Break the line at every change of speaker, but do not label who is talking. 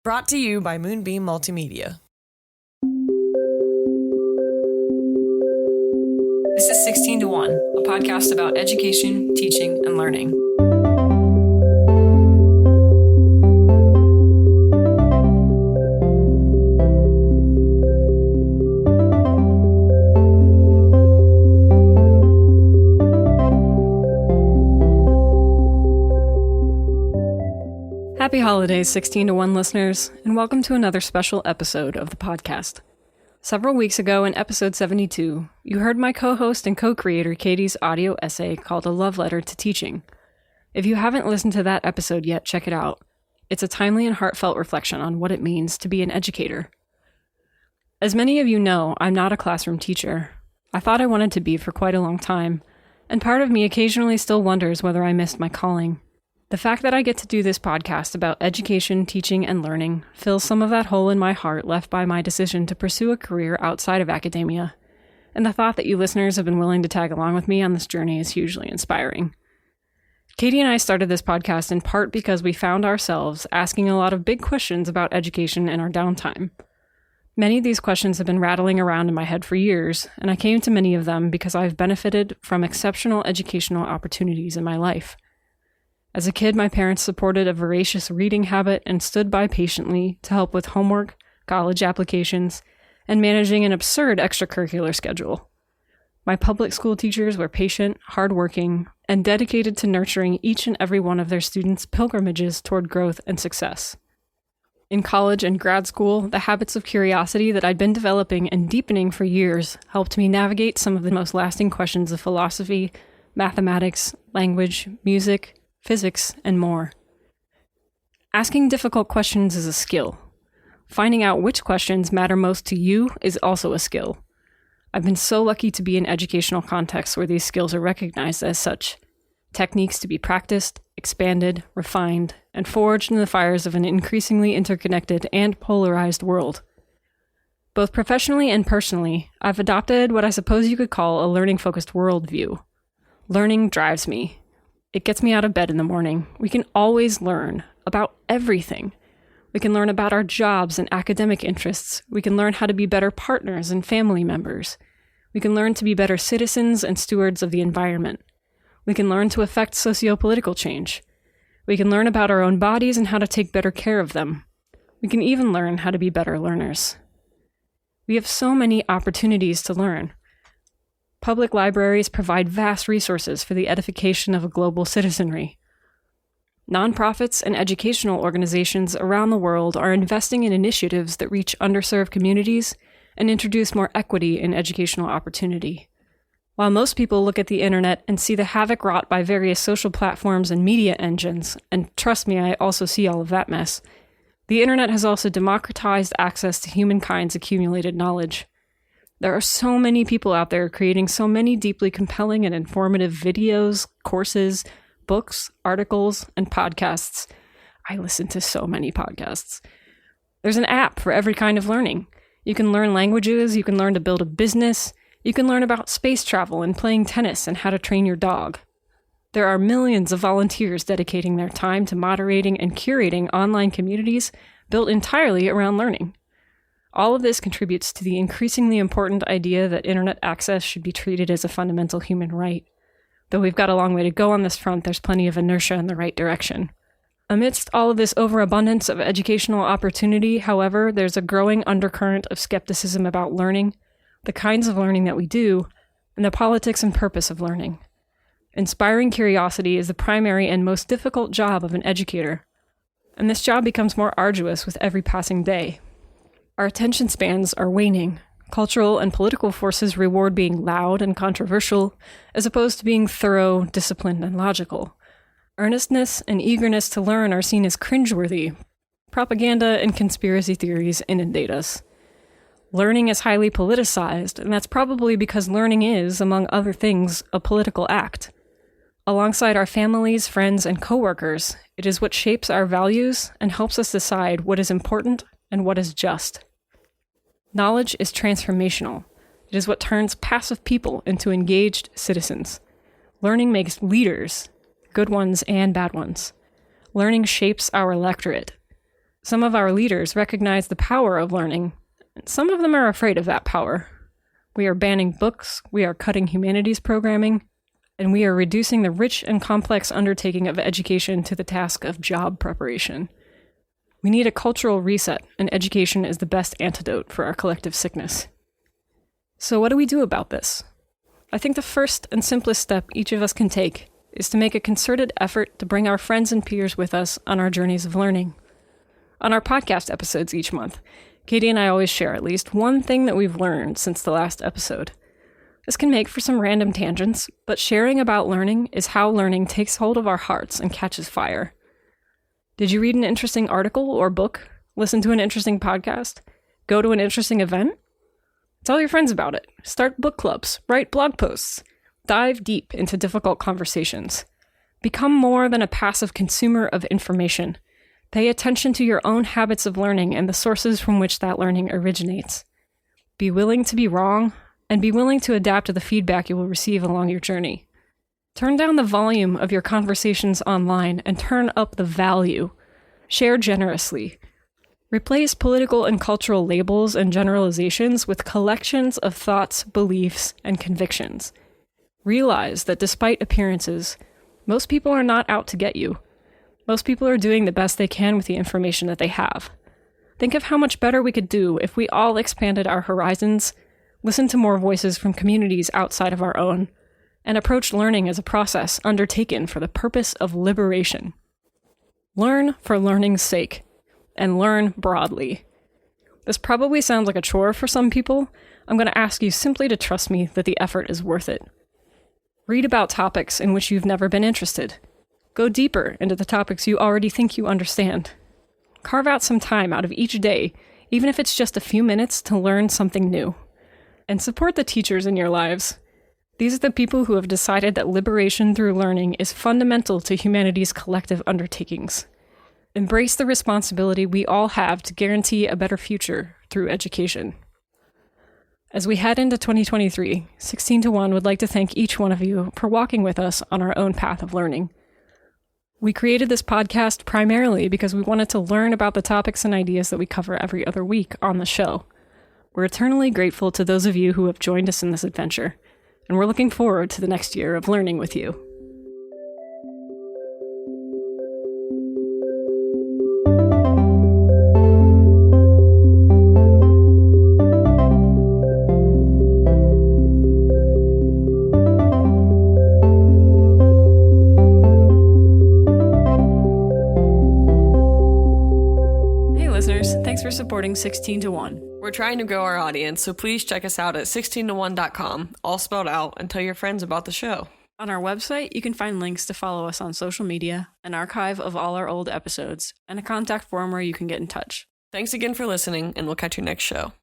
Brought to you by Moonbeam Multimedia.
This is 16 to 1, a podcast about education, teaching, and learning. Happy holidays, 16 to 1 listeners, and welcome to another special episode of the podcast. Several weeks ago in episode 72, you heard my co-host and co-creator Katie's audio essay called A Love Letter to Teaching. If you haven't listened to that episode yet, check it out. It's a timely and heartfelt reflection on what it means to be an educator. As many of you know, I'm not a classroom teacher. I thought I wanted to be for quite a long time, and part of me occasionally still wonders whether I missed my calling. The fact that I get to do this podcast about education, teaching, and learning fills some of that hole in my heart left by my decision to pursue a career outside of academia, and the thought that you listeners have been willing to tag along with me on this journey is hugely inspiring. Katie and I started this podcast in part because we found ourselves asking a lot of big questions about education in our downtime. Many of these questions have been rattling around in my head for years, and I came to many of them because I've benefited from exceptional educational opportunities in my life. As a kid, my parents supported a voracious reading habit and stood by patiently to help with homework, college applications, and managing an absurd extracurricular schedule. My public school teachers were patient, hardworking, and dedicated to nurturing each and every one of their students' pilgrimages toward growth and success. In college and grad school, the habits of curiosity that I'd been developing and deepening for years helped me navigate some of the most lasting questions of philosophy, mathematics, language, music, physics, and more. Asking difficult questions is a skill. Finding out which questions matter most to you is also a skill. I've been so lucky to be in educational contexts where these skills are recognized as such. Techniques to be practiced, expanded, refined, and forged in the fires of an increasingly interconnected and polarized world. Both professionally and personally, I've adopted what I suppose you could call a learning-focused worldview. Learning drives me. It gets me out of bed in the morning. We can always learn about everything. We can learn about our jobs and academic interests. We can learn how to be better partners and family members. We can learn to be better citizens and stewards of the environment. We can learn to affect socio-political change. We can learn about our own bodies and how to take better care of them. We can even learn how to be better learners. We have so many opportunities to learn. Public libraries provide vast resources for the edification of a global citizenry. Nonprofits and educational organizations around the world are investing in initiatives that reach underserved communities and introduce more equity in educational opportunity. While most people look at the internet and see the havoc wrought by various social platforms and media engines, and trust me, I also see all of that mess, the internet has also democratized access to humankind's accumulated knowledge. There are so many people out there creating so many deeply compelling and informative videos, courses, books, articles, and podcasts. I listen to so many podcasts. There's an app for every kind of learning. You can learn languages, you can learn to build a business, you can learn about space travel and playing tennis and how to train your dog. There are millions of volunteers dedicating their time to moderating and curating online communities built entirely around learning. All of this contributes to the increasingly important idea that internet access should be treated as a fundamental human right. Though we've got a long way to go on this front, there's plenty of inertia in the right direction. Amidst all of this overabundance of educational opportunity, however, there's a growing undercurrent of skepticism about learning, the kinds of learning that we do, and the politics and purpose of learning. Inspiring curiosity is the primary and most difficult job of an educator, and this job becomes more arduous with every passing day. Our attention spans are waning. Cultural and political forces reward being loud and controversial, as opposed to being thorough, disciplined, and logical. Earnestness and eagerness to learn are seen as cringeworthy. Propaganda and conspiracy theories inundate us. Learning is highly politicized, and that's probably because learning is, among other things, a political act. Alongside our families, friends, and coworkers, it is what shapes our values and helps us decide what is important and what is just. Knowledge is transformational. It is what turns passive people into engaged citizens. Learning makes leaders, good ones and bad ones. Learning shapes our electorate. Some of our leaders recognize the power of learning. Some of them are afraid of that power. We are banning books, we are cutting humanities programming, and we are reducing the rich and complex undertaking of education to the task of job preparation. We need a cultural reset, and education is the best antidote for our collective sickness. So what do we do about this? I think the first and simplest step each of us can take is to make a concerted effort to bring our friends and peers with us on our journeys of learning. On our podcast episodes each month, Katie and I always share at least one thing that we've learned since the last episode. This can make for some random tangents, but sharing about learning is how learning takes hold of our hearts and catches fire. Did you read an interesting article or book? Listen to an interesting podcast? Go to an interesting event? Tell your friends about it. Start book clubs. Write blog posts. Dive deep into difficult conversations. Become more than a passive consumer of information. Pay attention to your own habits of learning and the sources from which that learning originates. Be willing to be wrong, and be willing to adapt to the feedback you will receive along your journey. Turn down the volume of your conversations online and turn up the value. Share generously. Replace political and cultural labels and generalizations with collections of thoughts, beliefs, and convictions. Realize that despite appearances, most people are not out to get you. Most people are doing the best they can with the information that they have. Think of how much better we could do if we all expanded our horizons, listened to more voices from communities outside of our own, and approached learning as a process undertaken for the purpose of liberation. Learn for learning's sake, and learn broadly. This probably sounds like a chore for some people. I'm going to ask you simply to trust me that the effort is worth it. Read about topics in which you've never been interested. Go deeper into the topics you already think you understand. Carve out some time out of each day, even if it's just a few minutes, to learn something new. And support the teachers in your lives. These are the people who have decided that liberation through learning is fundamental to humanity's collective undertakings. Embrace the responsibility we all have to guarantee a better future through education. As we head into 2023, 16 to 1 would like to thank each one of you for walking with us on our own path of learning. We created this podcast primarily because we wanted to learn about the topics and ideas that we cover every other week on the show. We're eternally grateful to those of you who have joined us in this adventure, and we're looking forward to the next year of learning with you. Thanks for supporting 16 to 1.
We're trying to grow our audience, so please check us out at 16to1.com, all spelled out, and tell your friends about the show.
On our website, you can find links to follow us on social media, an archive of all our old episodes, and a contact form where you can get in touch.
Thanks again for listening, and we'll catch you next show.